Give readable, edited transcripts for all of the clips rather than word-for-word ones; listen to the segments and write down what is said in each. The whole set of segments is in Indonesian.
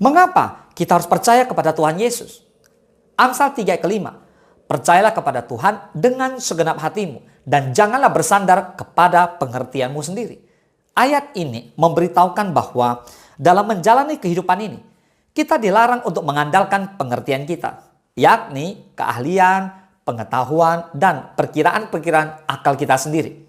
Mengapa kita harus percaya kepada Tuhan Yesus? Amsal 3 ayat ke-5. Percayalah kepada Tuhan dengan segenap hatimu dan janganlah bersandar kepada pengertianmu sendiri. Ayat ini memberitahukan bahwa dalam menjalani kehidupan ini, kita dilarang untuk mengandalkan pengertian kita, yakni keahlian, pengetahuan, dan perkiraan-perkiraan akal kita sendiri.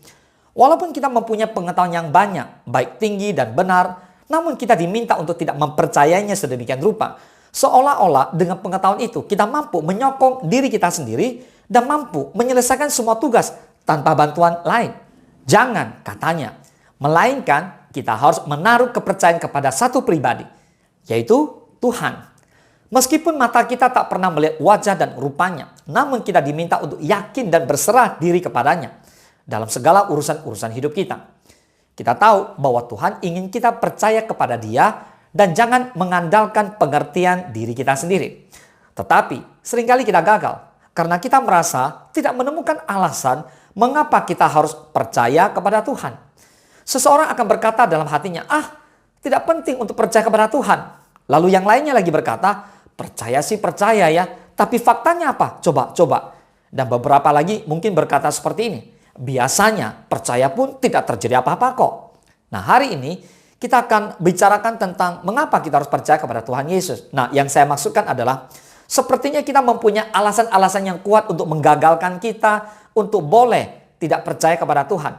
Walaupun kita mempunyai pengetahuan yang banyak, baik tinggi dan benar, namun kita diminta untuk tidak mempercayainya sedemikian rupa. Seolah-olah dengan pengetahuan itu kita mampu menyokong diri kita sendiri dan mampu menyelesaikan semua tugas tanpa bantuan lain. Jangan, katanya. Melainkan kita harus menaruh kepercayaan kepada satu pribadi, yaitu Tuhan. Meskipun mata kita tak pernah melihat wajah dan rupanya, namun kita diminta untuk yakin dan berserah diri kepadanya dalam segala urusan-urusan hidup kita. Kita tahu bahwa Tuhan ingin kita percaya kepada Dia dan jangan mengandalkan pengertian diri kita sendiri. Tetapi seringkali kita gagal karena kita merasa tidak menemukan alasan mengapa kita harus percaya kepada Tuhan. Seseorang akan berkata dalam hatinya, tidak penting untuk percaya kepada Tuhan. Lalu yang lainnya lagi berkata, percaya sih percaya ya, tapi faktanya apa? Coba. Dan beberapa lagi mungkin berkata seperti ini, biasanya percaya pun tidak terjadi apa-apa kok. Nah, hari ini kita akan bicarakan tentang mengapa kita harus percaya kepada Tuhan Yesus. Nah, yang saya maksudkan adalah sepertinya kita mempunyai alasan-alasan yang kuat untuk menggagalkan kita untuk boleh tidak percaya kepada Tuhan.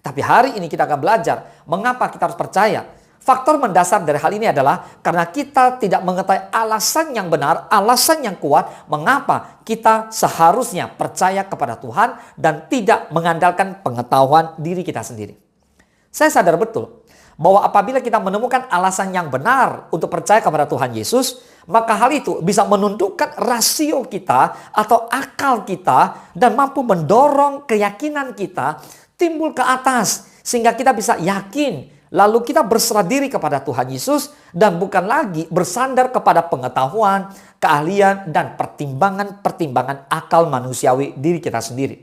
Tapi hari ini kita akan belajar mengapa kita harus percaya. Faktor mendasar dari hal ini adalah karena kita tidak mengetahui alasan yang benar, alasan yang kuat mengapa kita seharusnya percaya kepada Tuhan dan tidak mengandalkan pengetahuan diri kita sendiri. Saya sadar betul bahwa apabila kita menemukan alasan yang benar untuk percaya kepada Tuhan Yesus, maka hal itu bisa menundukkan rasio kita atau akal kita dan mampu mendorong keyakinan kita timbul ke atas sehingga kita bisa yakin, lalu kita berserah diri kepada Tuhan Yesus dan bukan lagi bersandar kepada pengetahuan, keahlian, dan pertimbangan-pertimbangan akal manusiawi diri kita sendiri.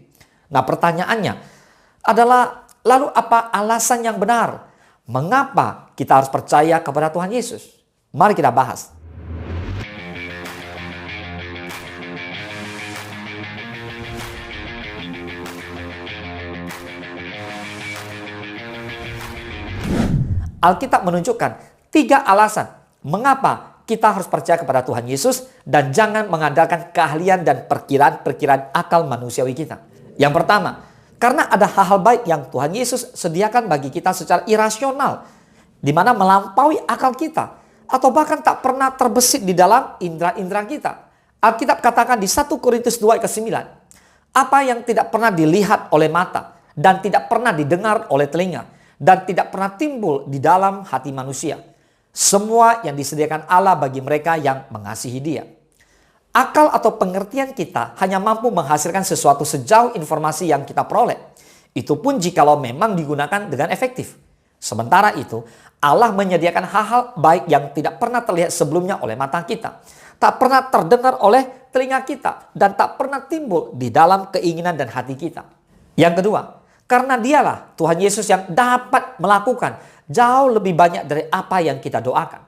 Nah, pertanyaannya adalah, lalu apa alasan yang benar? Mengapa kita harus percaya kepada Tuhan Yesus? Mari kita bahas. Alkitab menunjukkan 3 alasan mengapa kita harus percaya kepada Tuhan Yesus dan jangan mengandalkan keahlian dan perkiraan-perkiraan akal manusiawi kita. Yang pertama, karena ada hal-hal baik yang Tuhan Yesus sediakan bagi kita secara irasional, di mana melampaui akal kita, atau bahkan tak pernah terbesit di dalam indera-indera kita. Alkitab katakan di 1 Korintus 2 ayat ke-9, apa yang tidak pernah dilihat oleh mata, dan tidak pernah didengar oleh telinga, dan tidak pernah timbul di dalam hati manusia. Semua yang disediakan Allah bagi mereka yang mengasihi Dia. Akal atau pengertian kita hanya mampu menghasilkan sesuatu sejauh informasi yang kita peroleh. Itu pun jikalau memang digunakan dengan efektif. Sementara itu, Allah menyediakan hal-hal baik yang tidak pernah terlihat sebelumnya oleh mata kita, tak pernah terdengar oleh telinga kita, dan tak pernah timbul di dalam keinginan dan hati kita. Yang kedua, karena Dialah Tuhan Yesus yang dapat melakukan jauh lebih banyak dari apa yang kita doakan.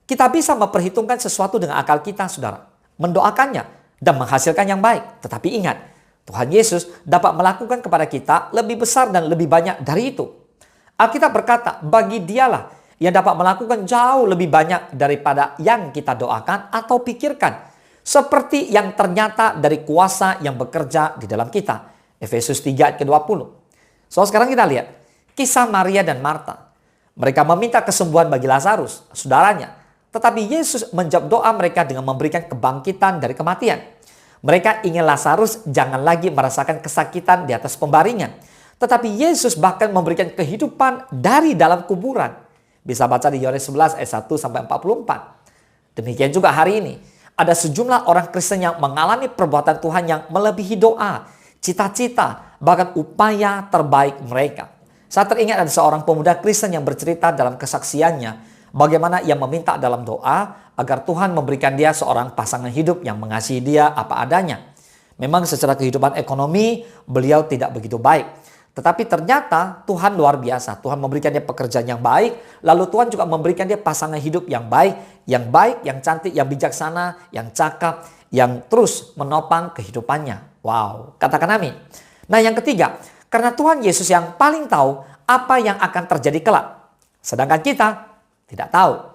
Kita bisa memperhitungkan sesuatu dengan akal kita, saudara, mendoakannya dan menghasilkan yang baik. Tetapi ingat, Tuhan Yesus dapat melakukan kepada kita lebih besar dan lebih banyak dari itu. Alkitab berkata, bagi Dialah yang dapat melakukan jauh lebih banyak daripada yang kita doakan atau pikirkan, seperti yang ternyata dari kuasa yang bekerja di dalam kita. Efesus 3 ayat ke-20. So, sekarang kita lihat kisah Maria dan Marta. Mereka meminta kesembuhan bagi Lazarus, saudaranya. Tetapi Yesus menjawab doa mereka dengan memberikan kebangkitan dari kematian. Mereka ingin Lazarus jangan lagi merasakan kesakitan di atas pembaringan. Tetapi Yesus bahkan memberikan kehidupan dari dalam kuburan. Bisa baca di Yohanes 11 ayat 1-44. Demikian juga hari ini. Ada sejumlah orang Kristen yang mengalami perbuatan Tuhan yang melebihi doa, cita-cita, bahkan upaya terbaik mereka. Saya teringat ada seorang pemuda Kristen yang bercerita dalam kesaksiannya bagaimana ia meminta dalam doa agar Tuhan memberikan dia seorang pasangan hidup yang mengasihi dia apa adanya. Memang secara kehidupan ekonomi beliau tidak begitu baik. Tetapi ternyata Tuhan luar biasa. Tuhan memberikan dia pekerjaan yang baik. Lalu Tuhan juga memberikan dia pasangan hidup yang baik, yang cantik, yang bijaksana, yang cakap, yang terus menopang kehidupannya. Wow, katakan amin. Nah yang ketiga, karena Tuhan Yesus yang paling tahu apa yang akan terjadi kelak. Sedangkan kita tidak tahu.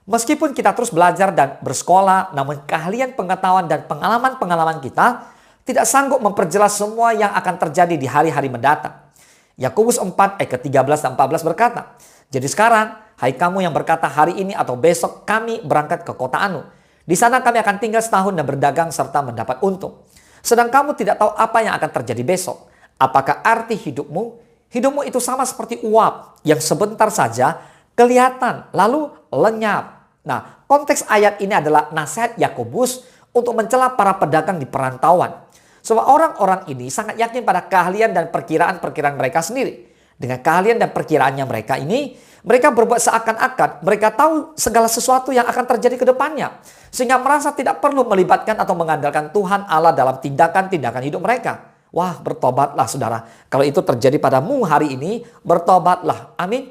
Meskipun kita terus belajar dan bersekolah, namun keahlian, pengetahuan, dan pengalaman-pengalaman kita tidak sanggup memperjelas semua yang akan terjadi di hari-hari mendatang. Yakobus 4 ayat ke-13 dan 14 berkata, "Jadi sekarang, hai kamu yang berkata hari ini atau besok kami berangkat ke kota Anu. Di sana kami akan tinggal setahun dan berdagang serta mendapat untung. Sedang kamu tidak tahu apa yang akan terjadi besok. Apakah arti hidupmu? Hidupmu itu sama seperti uap yang sebentar saja kelihatan lalu lenyap." Nah, konteks ayat ini adalah nasihat Yakobus untuk mencela para pedagang di perantauan. Sebab orang-orang ini sangat yakin pada keahlian dan perkiraan-perkiraan mereka sendiri. Dengan keahlian dan perkiraannya mereka ini, mereka berbuat seakan-akan mereka tahu segala sesuatu yang akan terjadi ke depannya. Sehingga merasa tidak perlu melibatkan atau mengandalkan Tuhan Allah dalam tindakan-tindakan hidup mereka. Wah, bertobatlah saudara. Kalau itu terjadi padamu hari ini, bertobatlah. Amin.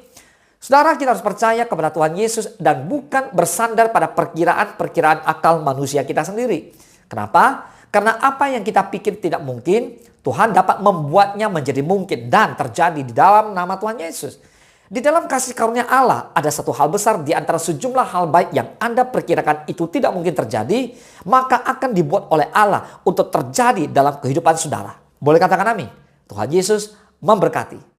Saudara, kita harus percaya kepada Tuhan Yesus dan bukan bersandar pada perkiraan-perkiraan akal manusia kita sendiri. Kenapa? Karena apa yang kita pikir tidak mungkin, Tuhan dapat membuatnya menjadi mungkin dan terjadi di dalam nama Tuhan Yesus. Di dalam kasih karunia Allah ada satu hal besar di antara sejumlah hal baik yang Anda perkirakan itu tidak mungkin terjadi, maka akan dibuat oleh Allah untuk terjadi dalam kehidupan saudara. Boleh katakan amin. Tuhan Yesus memberkati.